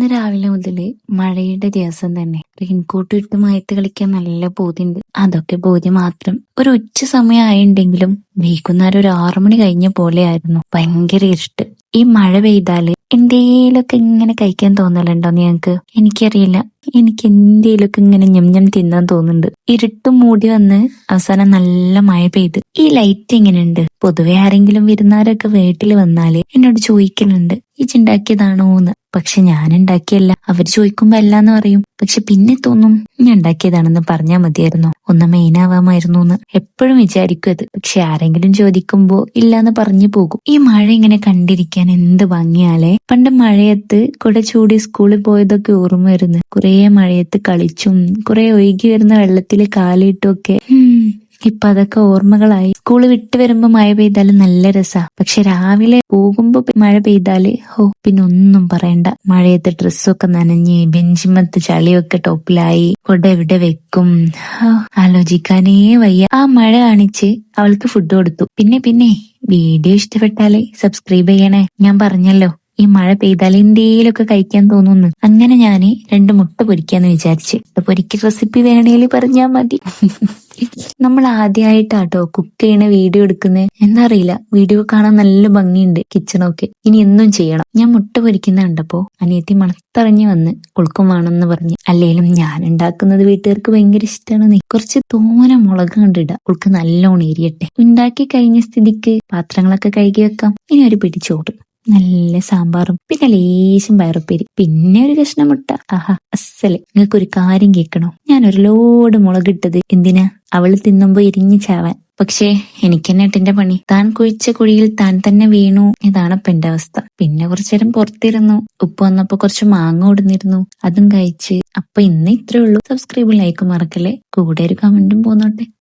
ഇന്ന് രാവിലെ മുതല് മഴയുടെ ദിവസം തന്നെ. റെയിൻകോട്ട് ഇട്ട് മയത്ത് കളിക്കാൻ നല്ല പൂതിണ്ട്. അതൊക്കെ പൂതി മാത്രം. ഒരു ഉച്ച സമയം ആയിട്ടുണ്ടെങ്കിലും വൈകുന്നേരം ഒരു 6 മണി കഴിഞ്ഞ പോലെ ആയിരുന്നു. ഭയങ്കര ഇരുട്ട്. ഈ മഴ പെയ്താല് എന്തേലൊക്കെ ഇങ്ങനെ കഴിക്കാൻ തോന്നലുണ്ടോ നിങ്ങക്ക്? എനിക്കറിയില്ല, എനിക്ക് എന്തേലൊക്കെ ഇങ്ങനെ ഞം തിന്നാൻ തോന്നുന്നുണ്ട്. ഇരുട്ടും മൂടി വന്ന് അവസാനം നല്ല മഴ പെയ്ത്. ഈ ലൈറ്റ് എങ്ങനെയുണ്ട്? പൊതുവെ ആരെങ്കിലും വിരുന്നാരൊക്കെ വീട്ടിൽ വന്നാല് എന്നോട് ചോദിക്കലുണ്ട്, ഇച്ചുണ്ടാക്കിയതാണോന്ന്. പക്ഷെ ഞാൻ ഉണ്ടാക്കിയല്ല. അവര് ചോദിക്കുമ്പോ അല്ലാന്ന് പറയും. പക്ഷെ പിന്നെ തോന്നും, ഞാൻ ഉണ്ടാക്കിയതാണെന്ന് പറഞ്ഞാൽ മതിയായിരുന്നു, ഒന്ന് മെയിനാവാമായിരുന്നു എന്ന് എപ്പോഴും വിചാരിക്കും അത്. പക്ഷെ ആരെങ്കിലും ചോദിക്കുമ്പോ ഇല്ലാന്ന് പറഞ്ഞു പോകും. ഈ മഴ ഇങ്ങനെ കണ്ടിരിക്കാൻ എന്ത് ഭംഗിയാലേ. പണ്ട് മഴയത്ത് കുട ചൂടി സ്കൂളിൽ പോയതൊക്കെ ഓർമ്മ വരുന്നു. കുറെ മഴയത്ത് കളിച്ചും കുറെ ഒഴുകി വരുന്ന വെള്ളത്തിൽ കാലിട്ടും ഒക്കെ. ഇപ്പൊ അതൊക്കെ ഓർമ്മകളായി. സ്കൂള് വിട്ട് വരുമ്പോ മഴ പെയ്താല് നല്ല രസാ. പക്ഷെ രാവിലെ പോകുമ്പോ മഴ പെയ്താല് പിന്നെ ഒന്നും പറയണ്ട. മഴയത്ത് ഡ്രസ്സൊക്കെ നനഞ്ഞ് ബെഞ്ചിമത്ത് ചളിയൊക്കെ ടോപ്പിലായി. കൊട എവിടെ വെക്കും? ആലോചിക്കാനേ വയ്യ. ആ മഴ കാണിച്ച് അവൾക്ക് ഫുഡ് കൊടുത്തു. പിന്നെ വീഡിയോ ഇഷ്ടപ്പെട്ടാലേ സബ്സ്ക്രൈബ് ചെയ്യണേ. ഞാൻ പറഞ്ഞല്ലോ, ഈ മഴ പെയ്താൽ എന്തേലൊക്കെ കഴിക്കാൻ തോന്നുന്നു. അങ്ങനെ ഞാന് 2 മുട്ട പൊരിക്കാന്ന് വിചാരിച്ച്. പൊരിക്ക റെസിപ്പി വേണേല് പറഞ്ഞാ മതി. നമ്മൾ ആദ്യമായിട്ടാട്ടോ കുക്ക് ചെയ്യണ വീഡിയോ എടുക്കുന്നത്. എന്താ അറിയില്ല, വീഡിയോ കാണാൻ നല്ല ഭംഗിയുണ്ട് കിച്ചണൊക്കെ. ഇനി എന്നും ചെയ്യണം. ഞാൻ മുട്ട പൊരിക്കുന്ന കണ്ടപ്പോ അനിയത്തി മണത്തറിഞ്ഞു വന്ന് കുളുക്കും വേണമെന്ന് പറഞ്ഞ്. അല്ലേലും ഞാൻ ഉണ്ടാക്കുന്നത് വീട്ടുകാർക്ക് ഭയങ്കര ഇഷ്ടമാണ്. കുറച്ച് തോനെ മുളക് കണ്ടിടാം, കുൾക്ക് നല്ലോണം എരിയട്ടെ. ഉണ്ടാക്കി കഴിഞ്ഞ സ്ഥിതിക്ക് പാത്രങ്ങളൊക്കെ കഴുകി വെക്കാം. ഇനി ഒരു പിടി ചോറ്, നല്ല സാമ്പാറും, പിന്നെ ലേശം പയറുപ്പേരി, പിന്നെ ഒരു കഷ്ണം മുട്ട. ആഹാ അസ്സല്. നിങ്ങൾക്കൊരു കാര്യം കേൾക്കണോ? ഞാൻ ഒരു ലോഡ് മുളകിട്ടത് എന്തിനാ? അവള് തിന്നുമ്പോ ഇരിഞ്ഞു ചാവാൻ. പക്ഷേ എനിക്കെന്നെ ഏട്ടന്റെ പണി. താൻ കുഴിച്ച കുഴിയിൽ താൻ തന്നെ വീണു. ഇതാണപ്പൊ എന്റെ അവസ്ഥ. പിന്നെ കുറച്ചേരം പുറത്തിരുന്നു. ഉപ്പ് വന്നപ്പോ കുറച്ച് മാങ്ങ കൊടുന്നിരുന്നു, അതും കഴിച്ച്. അപ്പൊ ഇന്ന് ഇത്രേ ഉള്ളൂ. സബ്സ്ക്രൈബും ലൈക്കും മറക്കല്ലേ. കൂടെ ഒരു കമന്റും പോന്നോട്ടെ.